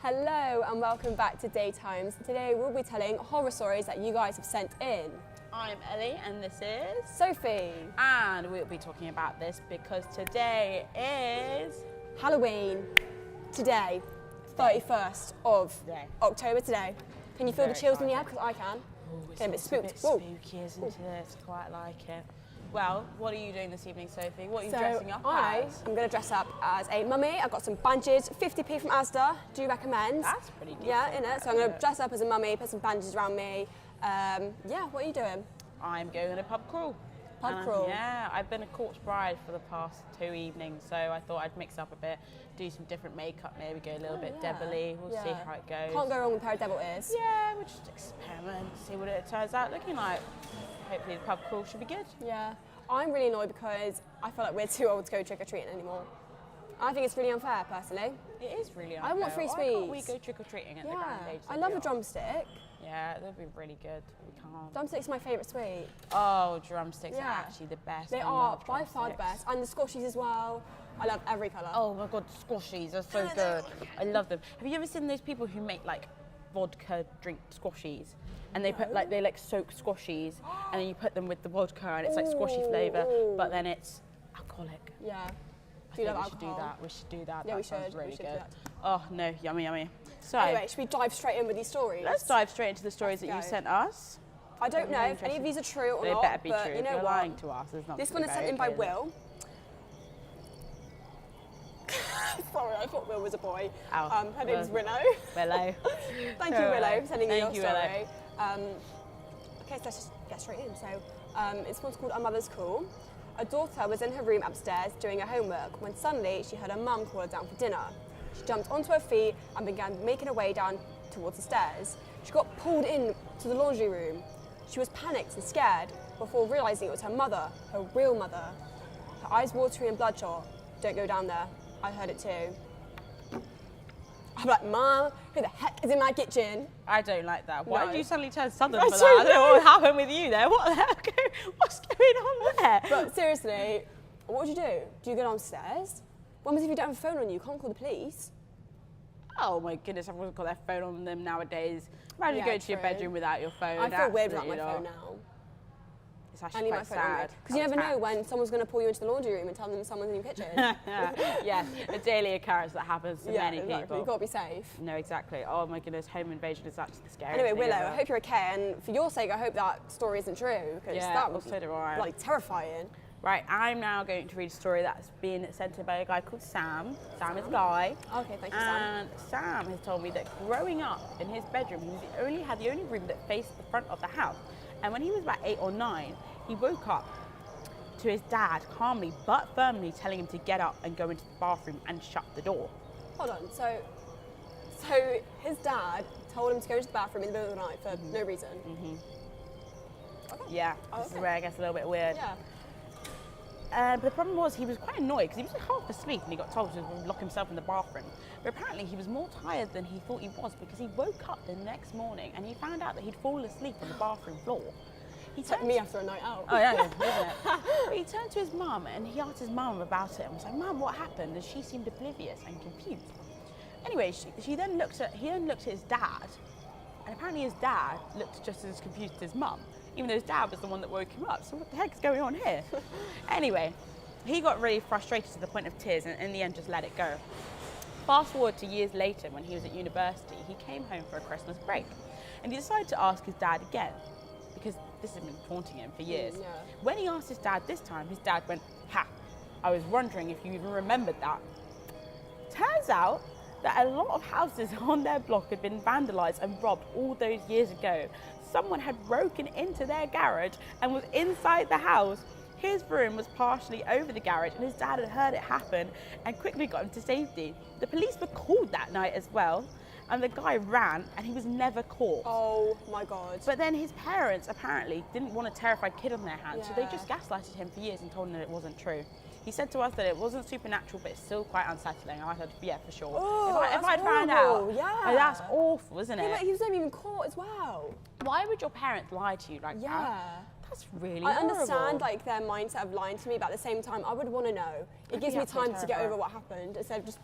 Hello and welcome back to Daytimes. Today we'll be telling horror stories that you guys have sent in. I'm Ellie and this is Sophie. And we'll be talking about this because today is Halloween. Today, 31st of October today. Can you feel the chills in the air? Because I can. Getting a bit spooked. A bit spooky, isn't it? It's quite like it. Well, what are you doing this evening, Sophie? What are you dressing up as? I'm going to dress up as a mummy. I've got some bandages, 50p from Asda. Do recommend. That's pretty decent. Yeah, innit? So I'm going to dress up as a mummy, put some bandages around me. Yeah, what are you doing? I'm going to pub crawl. Pub crawl? Yeah, I've been a corpse bride for the past 2 evenings, so I thought I'd mix up a bit, do some different makeup, maybe go a little bit devilly. We'll see how it goes. Can't go wrong with a pair of devil ears. Yeah, we'll just experiment, see what it turns out looking like. Hopefully the pub crawl should be good. Yeah. I'm really annoyed because I feel like we're too old to go trick-or-treating anymore. I think it's really unfair, personally. It is really unfair. I want free sweets. Why can't we go trick-or-treating at the grand age? I love a drumstick. Yeah, that'd be really good. We can't. Drumsticks are my favourite sweet. Oh, drumsticks are actually the best. They are by far the best. And the squashies as well. I love every colour. Oh my God, squashies are so good. I love them. Have you ever seen those people who make like vodka drink squashies? And they put they soak squashies and then you put them with the vodka and it's like squashy flavour, but then it's alcoholic. Yeah. I think we should do that. We should do that. Yeah, that sounds really good. Oh no, yummy, yummy. So anyway, should we dive straight in with these stories? Let's dive straight into the stories that you sent us. I don't know if any of these are true or not. They better be but true. You know if you're what? lying to us, there's not. This one is sent in by Will. Sorry, I thought Will was a boy. Her name's Willow. Willow. Thank you, Willow, for sending me your story. Willow. Okay, so let's just get straight in. So, it's one's called A Mother's Call. A daughter was in her room upstairs doing her homework when suddenly she heard her mum call her down for dinner. She jumped onto her feet and began making her way down towards the stairs. She got pulled in to the laundry room. She was panicked and scared before realising it was her mother, her real mother. Her eyes watery and bloodshot. Don't go down there. I heard it too. I'm like, Mum, who the heck is in my kitchen? I don't like that. Why did you suddenly turn southern I for that? I don't know what happened with you there. What the heck? What's going on there? But seriously, what would you do? Do you go downstairs? What happens if you don't have a phone on you? You can't call the police. Oh my goodness, everyone's got their phone on them nowadays. Imagine going to your bedroom without your phone. I feel weird without my phone now. It's actually quite sad. Because you never know when someone's going to pull you into the laundry room and tell them someone's in your kitchen. Yeah, a daily occurrence that happens to many people. You've got to be safe. No, exactly. Oh my goodness, home invasion is actually the scariest Anyway, thing Willow, ever. I hope you're okay, and for your sake, I hope that story isn't true, because that would be bloody terrifying. Right, I'm now going to read a story that's been sent in by a guy called Sam. Sam is a guy. Okay, thank you, Sam. And Sam has told me that growing up in his bedroom, he had the only room that faced the front of the house. And when he was about 8 or 9, he woke up to his dad calmly but firmly telling him to get up and go into the bathroom and shut the door. Hold on, so his dad told him to go into the bathroom in the middle of the night for no reason? Okay. Yeah, this is where it gets a little bit weird. Yeah. But the problem was he was quite annoyed because he was half asleep and he got told to lock himself in the bathroom. But apparently he was more tired than he thought he was because he woke up the next morning and he found out that he'd fallen asleep on the bathroom floor. He took me after a night out. Oh yeah, isn't it? But he turned to his mum and he asked his mum about it and was like, "Mum, what happened?" And she seemed oblivious and confused. Anyway, he then looked at his dad, and apparently his dad looked just as confused as his mum, even though his dad was the one that woke him up. So what the heck is going on here? Anyway, he got really frustrated to the point of tears and in the end just let it go. Fast forward to years later when he was at university, he came home for a Christmas break and he decided to ask his dad again because this had been haunting him for years. Yeah. When he asked his dad this time, his dad went, "Ha, I was wondering if you even remembered that." Turns out that a lot of houses on their block had been vandalised and robbed all those years ago. Someone had broken into their garage and was inside the house. His room was partially over the garage and his dad had heard it happen and quickly got him to safety. The police were called that night as well and the guy ran and he was never caught. Oh my God. But then his parents apparently didn't want a terrified kid on their hands, so they just gaslighted him for years and told him that it wasn't true. He said to us that it wasn't supernatural, but it's still quite unsettling. And I said, yeah, for sure. Oh, if I'd found out, that's awful, isn't it? Yeah, but he was never even caught as well. Why would your parents lie to you like that? Yeah. That's really I horrible. understand like their mindset of lying to me, but at the same time, I would want to know. It gives me time to get over what happened instead of just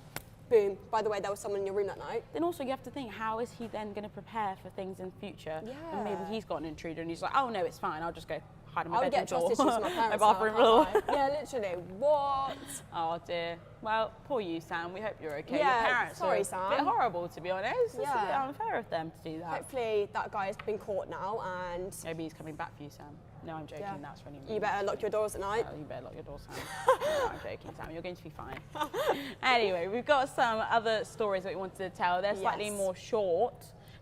boom, by the way, there was someone in your room that night. Then also you have to think, how is he then going to prepare for things in future? Yeah. And maybe he's got an intruder and he's like, oh no, it's fine, I'll just go hide in my I would bedroom get trust issues door. from my parents. My bathroom now, door. can't I? Yeah, literally. What? Oh dear. Well, poor you, Sam. We hope you're okay. Yeah, Your parents sorry, are Sam. a bit horrible, to be honest. It's Yeah. a bit unfair of them to do that. Hopefully that guy has been caught now, and Maybe he's coming back for you, Sam. No, I'm joking. yeah. That's really mean. You better lock your doors at night. You better lock your doors, Sam. No, I'm joking, Sam. You're going to be fine. Anyway, we've got some other stories that we wanted to tell. They're slightly Yes. more short,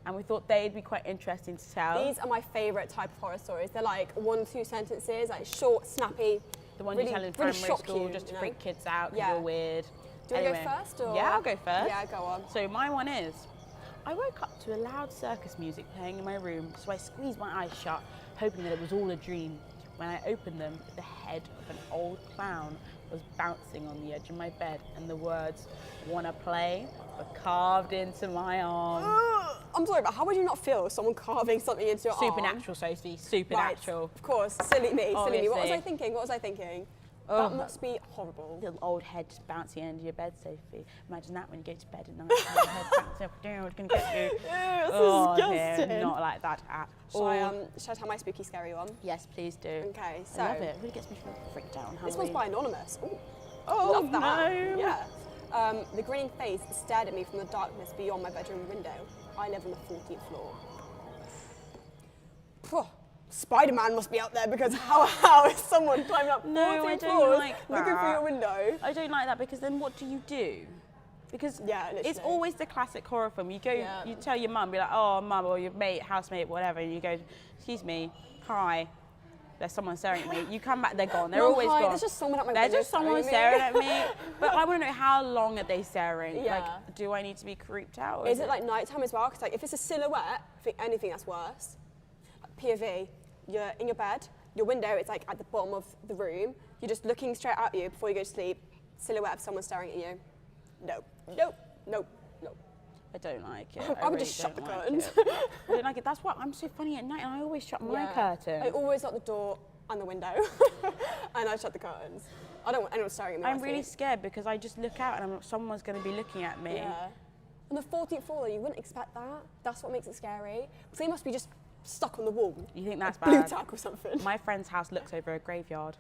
and we thought they'd be quite interesting to tell. These are my favourite type of horror stories. They're like 1 or 2 sentences, like short, snappy. The ones really, you tell in really primary shock school you, just to you know? freak kids out because Yeah. you're weird. Do you want to go first? Or? Yeah, I'll go first. Yeah, go on. So my one is, I woke up to a loud circus music playing in my room, so I squeezed my eyes shut, hoping that it was all a dream. When I opened them, the head of an old clown was bouncing on the edge of my bed, and the words, "Wanna play?" were carved into my arm. I'm sorry, but how would you not feel someone carving something into your arm? Supernatural, Sophie, supernatural. Right, of course, silly me, silly me. What was Obviously. I thinking? What was I thinking? Oh. That must be horrible. Little old head just bouncing into your bed, Sophie. Imagine that when you go to bed at night. Your head bouncing up and down, it's going to get you. Ew, that's Dear, disgusting. not like that at Shall all. I tell my spooky, scary one? Yes, please do. Okay, so I love it. It really gets me freaked out on this one's Halloween. by Anonymous. Ooh, Oh, love that. no. Yeah. The grinning face stared at me from the darkness beyond my bedroom window. I live on the 14th floor. Phew. Spider-Man must be out there because how is someone climbing up 14 No, I don't floors like looking through that. your window? I don't like that because then what do you do? Because Yeah, it's literally. always the classic horror film. You go, Yeah. you tell your mum, be like, oh, mum, or your mate, housemate, whatever, and you go, excuse me, hi, there's someone staring at me. You come back, they're gone. They're Mum, always hi, gone. there's just someone at my They're window just someone staring staring at me. But I want to know, how long are they staring? Yeah. Like, do I need to be creeped out? Or Is it like nighttime as well? Because like if it's a silhouette, I think anything that's worse. POV, you're in your bed, your window is like at the bottom of the room. You're just looking straight at you before you go to sleep. Silhouette of someone staring at you. No, no, no, no. I don't like it. I would really just shut the don't like curtains. it. I don't like it. That's why I'm so funny at night, and I always shut my curtain. I always lock the door and the window, and I shut the curtains. I don't want anyone staring at me. I'm when I really sleep. scared because I just look out and someone's going to be looking at me. Yeah. On the 14th floor, though, you wouldn't expect that. That's what makes it scary. Because they must be just stuck on the wall. You think that's Blue bad? tack or something. My friend's house looks over a graveyard.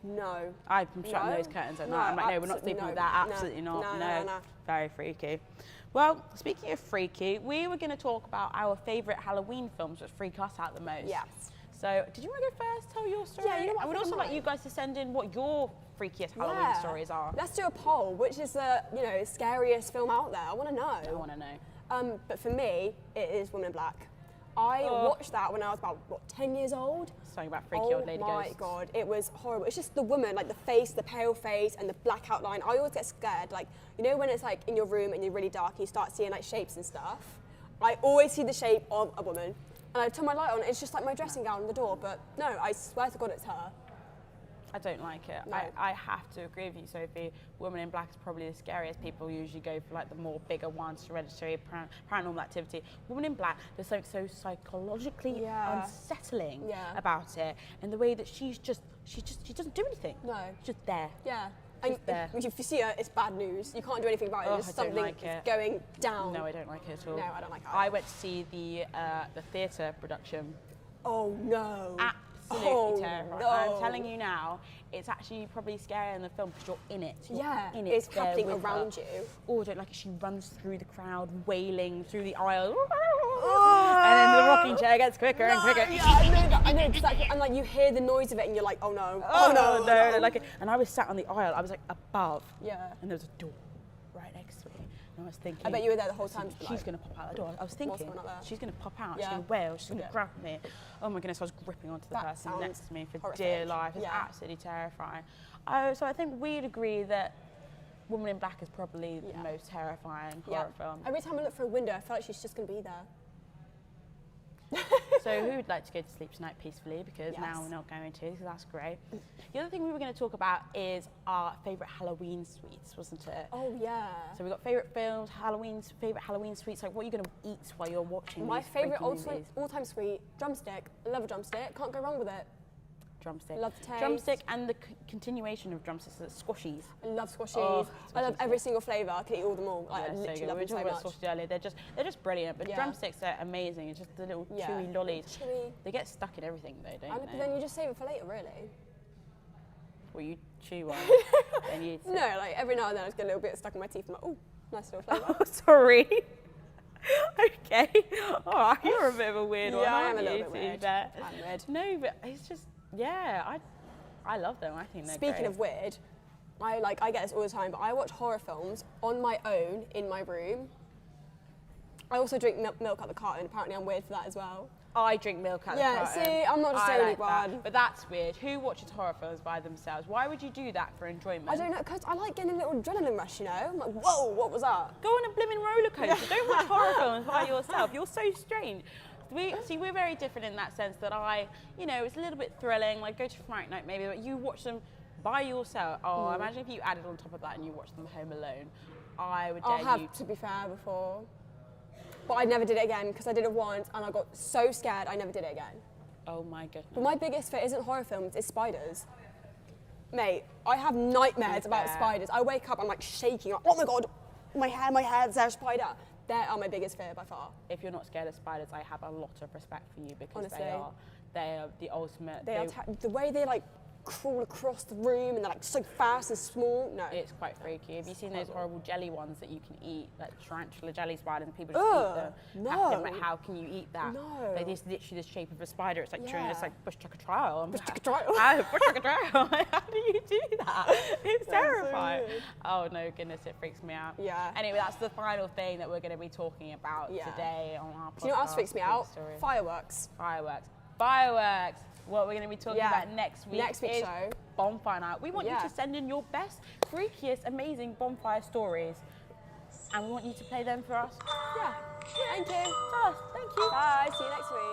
No. I'm shutting No? those curtains at No, night. I'm like, no, we're not absolutely sleeping with no. that. No. Absolutely not. No, no. Very freaky. Well, speaking of freaky, we were going to talk about our favourite Halloween films that freak us out the most. Yes. So, did you want to go first? Tell your story. Yeah, you know what, I would I think also I like might. you guys to send in what your freakiest Halloween Yeah. stories are. Let's do a poll. Which is the scariest film out there? I want to know. I want to know. But for me, it is Woman in Black. I Oh. watched that when I was about 10 years old. Something about freaky Oh old lady my ghosts. god, it was horrible. It's just the woman, like the face, the pale face, and the black outline. I always get scared. Like, you know when it's like in your room and you're really dark and you start seeing like shapes and stuff? I always see the shape of a woman. And I turn my light on, it's just like my dressing gown on the door. But no, I swear to God it's her. I don't like it. No. I have to agree with you, Sophie. Woman in Black is probably the scariest. People usually go for like the more bigger ones, Hereditary, Paranormal Activity. Woman in Black, there's something so psychologically Yeah. unsettling Yeah. about it, and the way that she doesn't do anything. No. She's just there. Yeah. And Just there. if you see her, it's bad news. You can't do anything about it. Oh, There's I don't something like it. going down. No, I don't like it at all. No, I don't like it I either. went to see the theatre production. Oh no. Absolutely Oh, terrifying. no. I'm telling you now, it's actually probably scarier than the film because you're in it. You're Yeah, in it. it's there happening with her. around you. Oh, I don't like it. She runs through the crowd, wailing through the aisle. And then the rocking chair gets quicker and quicker. Yeah, I know exactly. And like you hear the noise of it and you're like, oh no, no, I don't like it. And I was sat on the aisle. I was like above. Yeah. And there was a door right next to me. And I was thinking, I bet you were there the whole time. she's going to pop out the door. I was thinking, going on there? she's going to pop out. Yeah. She's going to wail. She's going to Yeah. grab me. Oh my goodness, I was gripping onto the That person sounds next to me for horrific. dear life. It's Yeah. absolutely terrifying. So I think we'd agree that Woman in Black is probably the Yeah. most terrifying Yeah. horror film. Every time I look through a window, I feel like she's just going to be there. So who would like to go to sleep tonight peacefully? Because now Yes. we're not going to, so that's great. The other thing we were going to talk about is our favourite Halloween sweets, wasn't it? Oh yeah. So we've got favourite films, favourite Halloween sweets. Like, what are you going to eat while you're watching My these favourite freaky movies? all-time sweet, drumstick. I love a drumstick. Can't go wrong with it. drumstick. Love the taste. Drumstick and the continuation of drumsticks, the squashies. I love squashies. Oh, I love every single flavour. I could eat all them all. Like, I Yeah, so literally good. love We them were so talking about much. sausages earlier. They're just brilliant. But Yeah. drumsticks are amazing. It's just the little Yeah. chewy lollies. Chewy. They get stuck in everything though, don't But they? then you just save it for later, really. Well, you chew on. Then you. No, like every now and then I just get a little bit stuck in my teeth. I'm like, oh, nice little flavour. Oh, sorry. Okay. Oh, you're a bit of a weird one. Yeah, I am aren't a little you, bit to be weird. fair? I'm weird. No, but it's just, yeah, I love them. I think they're Speaking great. of weird, I get this all the time, but I watch horror films on my own in my room. I also drink milk out the carton. Apparently, I'm weird for that as well. I drink milk out the Yeah, carton. see, I'm not just the I only like that. one. But that's weird. Who watches horror films by themselves? Why would you do that for enjoyment? I don't know, because I like getting a little adrenaline rush, you know? I'm like, whoa, what was that? Go on a blimmin' roller coaster. Don't watch horror films by yourself. You're so strange. We're very different in that sense that it's a little bit thrilling, like go to Fright Night maybe, but you watch them by yourself. Oh, imagine if you added on top of that and you watched them home alone. I would dare I have, you. to be fair, before. But I never did it again, because I did it once and I got so scared I never did it again. Oh my goodness. But my biggest fear isn't horror films, it's spiders. Mate, I have nightmares about spiders. I wake up, I'm like shaking, like, oh my God, my hair, there's a spider. They are my biggest fear by far. If you're not scared of spiders, I have a lot of respect for you because Honestly. they are the ultimate. They are the way they like crawl across the room and they're like so fast and small. No. It's quite freaky. Have you seen those horrible jelly ones that you can eat, like tarantula jelly spiders, and people just eat them? no. Like, how can you eat that? No. Like, it's literally the shape of a spider. It's like Yeah. it's like bush tucker trial. Bush tucker trial. Bush tucker trial. How do you do that? It's That's so terrifying. weird. Oh no, goodness, it freaks me out. Yeah. Anyway, that's the final thing that we're going to be talking about today on our podcast. Do you know what else freaks me out? Story. Fireworks. Fireworks. What we're going to be talking about next week Next week's is show. bonfire night. We want you to send in your best, freakiest, amazing bonfire stories, and we want you to play them for us. Yeah. Thank you. Thank you. Bye. See you next week.